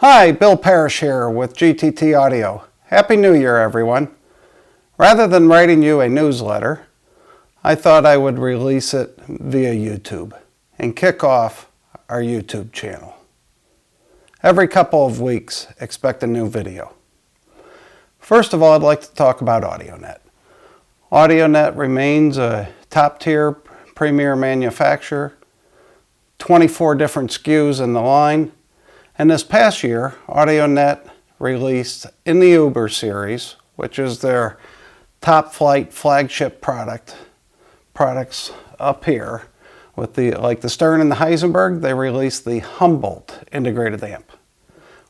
Hi, Bill Parish here with GTT Audio. Happy New Year, everyone. Rather than writing you a newsletter, I thought I would release it via YouTube and kick off our YouTube channel. Every couple of weeks, expect a new video. First of all, I'd like to talk about Audionet. Audionet remains a top-tier premier manufacturer, 24 different SKUs in the line. And this past year, Audionet released in the Uber series, which is their top flight flagship products up here, with the Stern and the Heisenberg, they released the Humboldt integrated amp.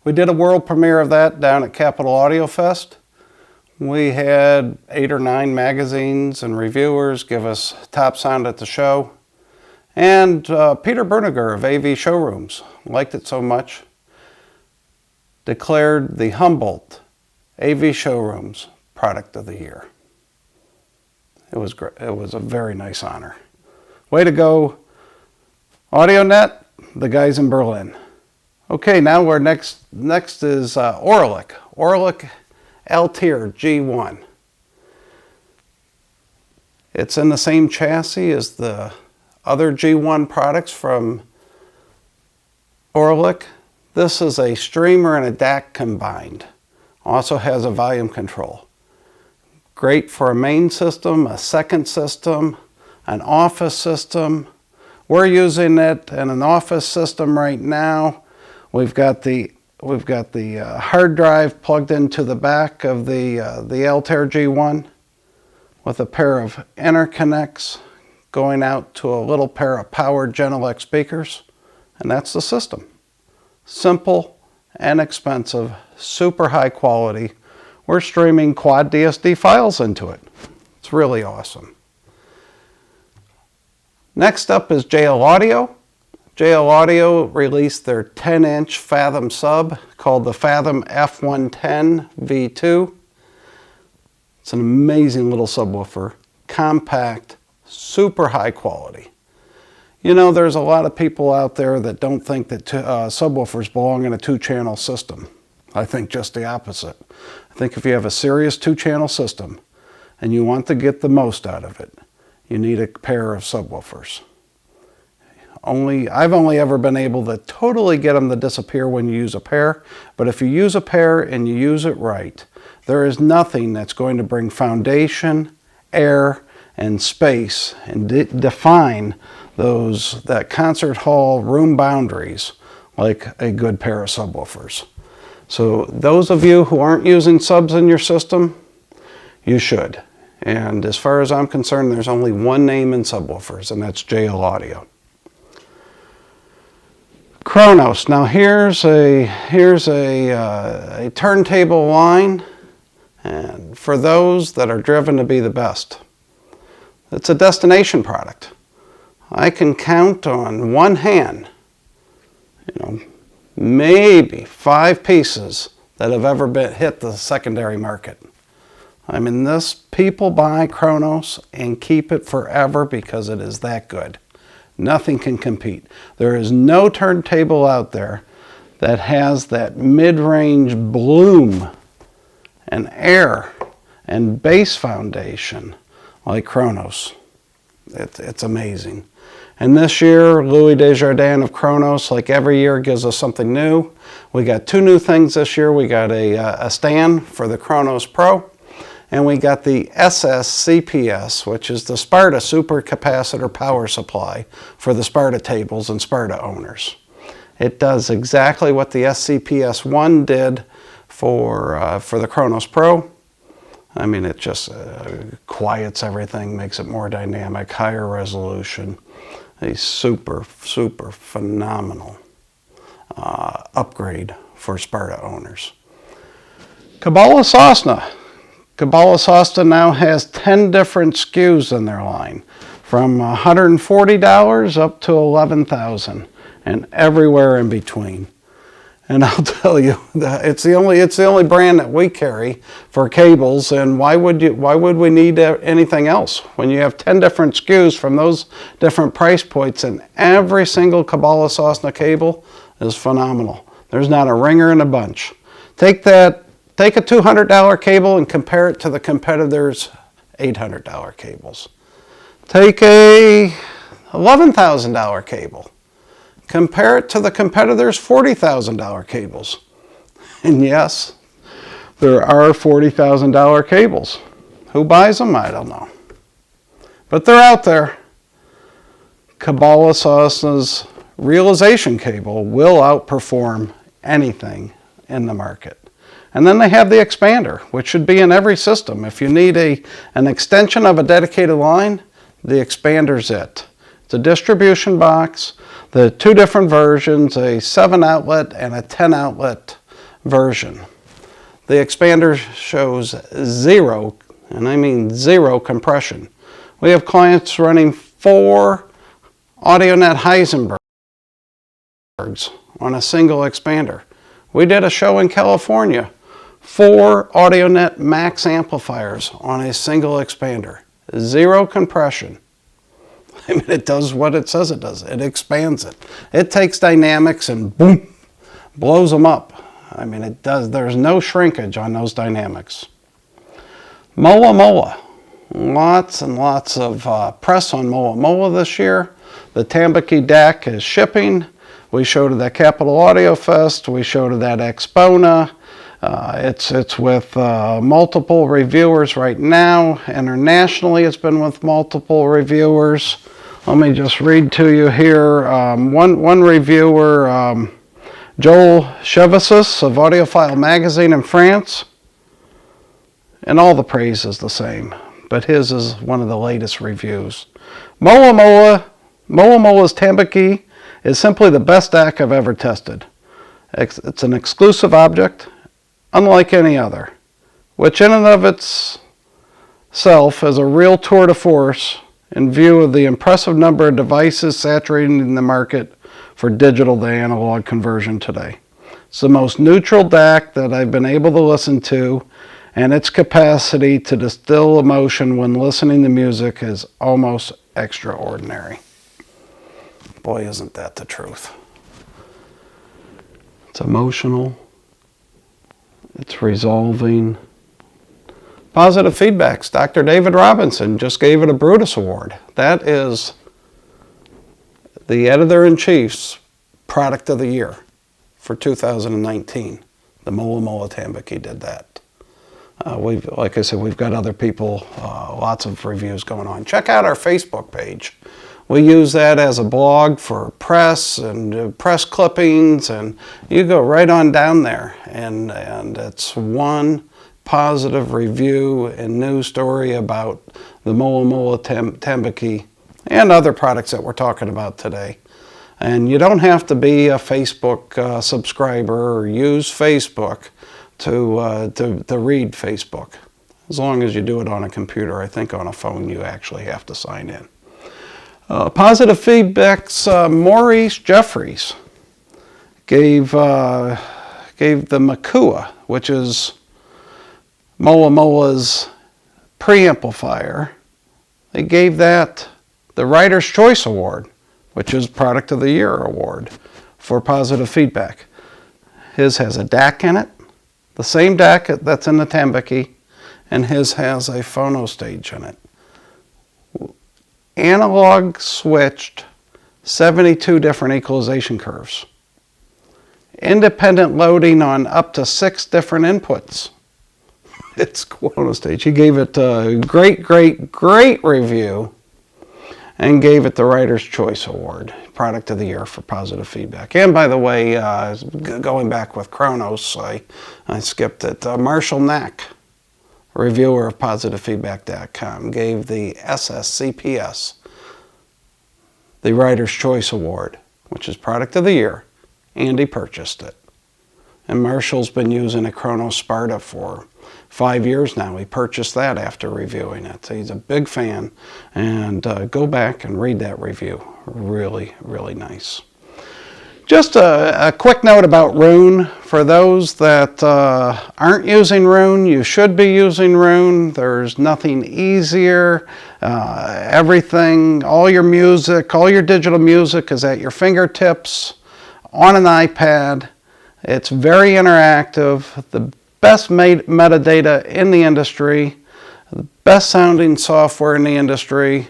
We did a world premiere of that down at Capital Audio Fest. We had 8 or 9 magazines and reviewers give us top sound at the show. And Peter Berniger of AV Showrooms liked it so much, declared the Humboldt AV Showrooms Product of the Year. It was great. It was a very nice honor. Way to go, Audionet, the guys in Berlin. Okay, now we're next is Auralic. Auralic L-Tier G1. It's in the same chassis as the other G1 products from Auralic. This is a streamer and a DAC combined. Also has a volume control. Great for a main system, a second system, an office system. We're using it in an office system right now. We've got the hard drive plugged into the back of the L-Tier G1 with a pair of interconnects going out to a little pair of powered Genelec speakers, and that's the system. Simple, inexpensive, super high quality. We're streaming quad DSD files into it. It's really awesome. Next up is JL Audio. JL Audio released their 10-inch Fathom sub called the Fathom F110 V2. It's an amazing little subwoofer, compact, super high quality. You know, there's a lot of people out there that don't think that subwoofers belong in a 2-channel system. I think just the opposite. I think if you have a serious 2-channel system and you want to get the most out of it, you need a pair of subwoofers. I've only ever been able to totally get them to disappear when you use a pair, but if you use a pair and you use it right, there is nothing that's going to bring foundation, air, and space and define that concert hall room boundaries like a good pair of subwoofers. So those of you who aren't using subs in your system, you should. And as far as I'm concerned, there's only one name in subwoofers, and that's JL Audio. Kronos. Now here's a turntable line, and for those that are driven to be the best. It's a destination product. I can count on one hand, maybe 5 pieces that have ever hit the secondary market. I mean, people buy Kronos and keep it forever because it is that good. Nothing can compete. There is no turntable out there that has that mid-range bloom and air and bass foundation like Kronos. It's amazing. And this year, Louis Desjardins of Kronos, like every year, gives us something new. We got 2 new things this year. We got a stand for the Kronos Pro, and we got the SSCPS, which is the Sparta Supercapacitor Power Supply for the Sparta tables and Sparta owners. It does exactly what the SCPS-1 did for the Kronos Pro. I mean, it just quiets everything, makes it more dynamic, higher resolution. A super, super phenomenal upgrade for Sparta owners. Kabbalah Sosna. Kabbalah Sosna now has 10 different SKUs in their line, from $140 up to $11,000, and everywhere in between. And I'll tell you, it's the only brand that we carry for cables, and why would we need anything else? When you have 10 different SKUs from those different price points, and every single Kabbalah Sosna cable is phenomenal. There's not a ringer in a bunch. Take a $200 cable and compare it to the competitors' $800 cables. Take a $11,000 cable. Compare it to the competitors' $40,000 cables. And yes, there are $40,000 cables. Who buys them? I don't know. But they're out there. Kabbalah Sauce's realization cable will outperform anything in the market. And then they have the expander, which should be in every system. If you need an extension of a dedicated line, the expander's it. It's a distribution box, the two different versions, a 7 outlet and a 10 outlet version. The expander shows zero, and I mean zero compression. We have clients running 4 Audionet Heisenbergs on a single expander. We did a show in California, 4 Audionet Max amplifiers on a single expander. Zero compression. I mean, it does what it says it does. It expands it. It takes dynamics and boom, blows them up. I mean, it does. There's no shrinkage on those dynamics. Mola Mola. Lots and lots of press on Mola Mola this year. The Tambaqui DAC is shipping. We showed it at Capital Audio Fest. We showed it at Expona. It's with multiple reviewers right now. Internationally, it's been with multiple reviewers. Let me just read to you here. One reviewer, Joel Chevasis of Audiophile Magazine in France, and all the praise is the same, but his is one of the latest reviews. Mola Mola's Tambaqui is simply the best DAC I've ever tested. It's an exclusive object, unlike any other, which in and of itself is a real tour de force in view of the impressive number of devices saturating the market for digital to analog conversion today. It's the most neutral DAC that I've been able to listen to, and its capacity to distill emotion when listening to music is almost extraordinary. Boy, isn't that the truth. It's emotional. It's resolving. Positive feedbacks. Dr. David Robinson just gave it a Brutus Award. That is the editor-in-chief's product of the year for 2019. The Mola Mola Tambaqui did that. Like I said, we've got other people, lots of reviews going on. Check out our Facebook page. We use that as a blog for press and press clippings, and you go right on down there, and it's one positive review and news story about the Mola Mola Tambaqui and other products that we're talking about today. And you don't have to be a Facebook subscriber or use Facebook to read Facebook. As long as you do it on a computer. I think on a phone you actually have to sign in. Positive feedbacks. Maurice Jeffries gave the Makua, which is Mola Mola's preamplifier. They gave that the Writer's Choice Award, which is Product of the Year award for positive feedback. His has a DAC in it, the same DAC that's in the Tambaqui, and his has a phono stage in it. Analog switched 72 different equalization curves. Independent loading on up to 6 different inputs. It's Kronos stage. He gave it a great review and gave it the Writer's Choice Award, Product of the Year for positive feedback. And by the way, going back with Kronos, I skipped it. Marshall Knack, reviewer of PositiveFeedback.com, gave the SSCPS the Writer's Choice Award, which is Product of the Year, and he purchased it. And Marshall's been using a Kronos Sparta for 5 years now. He purchased that after reviewing it. So he's a big fan, and go back and read that review. Really, really nice. Just a quick note about Roon. For those that aren't using Roon, you should be using Roon. There's nothing easier. Everything, all your music, all your digital music is at your fingertips on an iPad. It's very interactive, the best metadata in the industry, the best sounding software in the industry.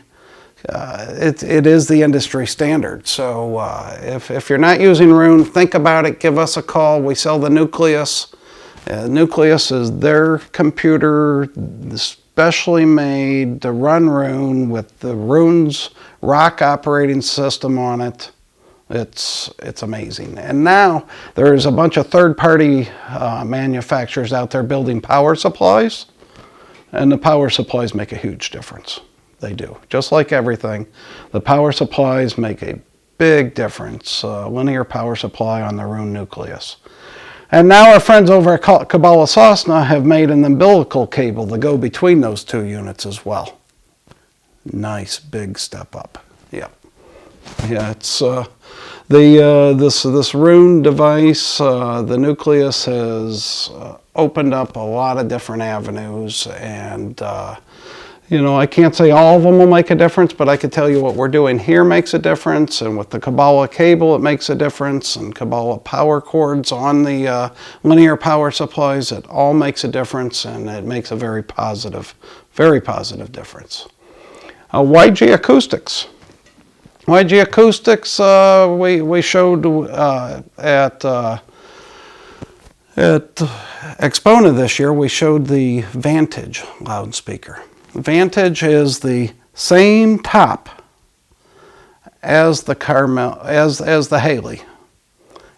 It is the industry standard. So if you're not using Roon, think about it, give us a call. We sell the Nucleus. Nucleus is their computer, specially made to run Roon with the Roon's Rock operating system on it. It's amazing. And now there's a bunch of third-party manufacturers out there building power supplies, and the power supplies make a huge difference. They do. Just like everything, the power supplies make a big difference. Linear power supply on the Roon Nucleus. And now our friends over at Kabbalah Sosna have made an umbilical cable to go between those two units as well. Nice big step up. Yep. Yeah, it's this Roon device, the Nucleus has opened up a lot of different avenues, and you know, I can't say all of them will make a difference, but I can tell you what we're doing here makes a difference, and with the Kabbalah cable it makes a difference, and Kabbalah power cords on the linear power supplies, it all makes a difference, and it makes a very positive difference. YG Acoustics. YG Acoustics, we showed at Expona this year, we showed the Vantage loudspeaker. Vantage is the same top as the Carmel, as the Haley.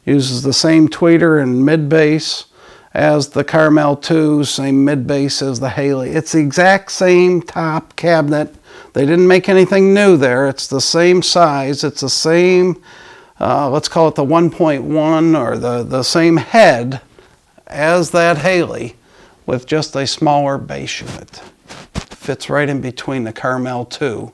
Uses the same tweeter and mid bass as the Carmel 2, same mid bass as the Haley. It's the exact same top cabinet. They didn't make anything new there. It's the same size. It's the same, let's call it the 1.1 or the same head as that Haley with just a smaller bass unit. Fits right in between the Carmel 2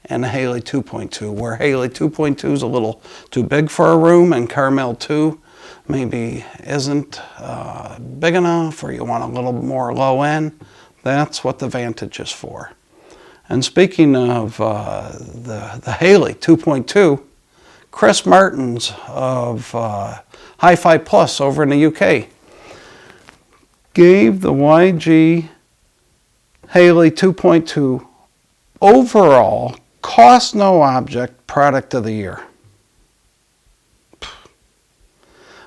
and the Haley 2.2, where Haley 2.2 is a little too big for a room and Carmel 2 maybe isn't big enough, or you want a little more low end. That's what the Vantage is for. And speaking of the Haley 2.2, Chris Martins of Hi-Fi Plus over in the UK gave the YG Haley 2.2 overall cost no object product of the year.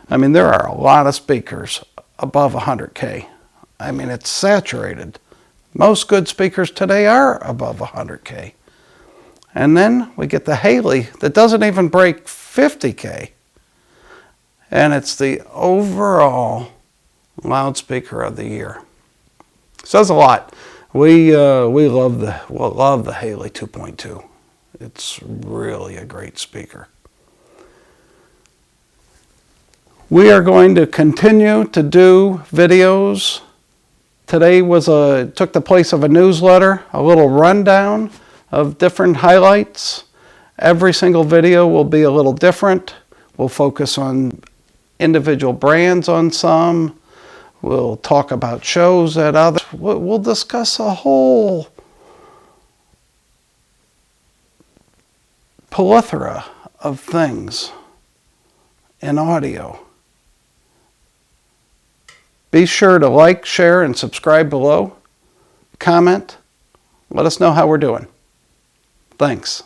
I mean, there are a lot of speakers above 100K. I mean, it's saturated. Most good speakers today are above 100K. And then we get the Haley that doesn't even break 50K. And it's the overall loudspeaker of the year. Says a lot. We love the Haley 2.2. It's really a great speaker. We are going to continue to do videos. Today took the place of a newsletter, a little rundown of different highlights. Every single video will be a little different. We'll focus on individual brands on some. We'll talk about shows at others. We'll discuss a whole plethora of things in audio. Be sure to like, share, and subscribe below. Comment. Let us know how we're doing. Thanks.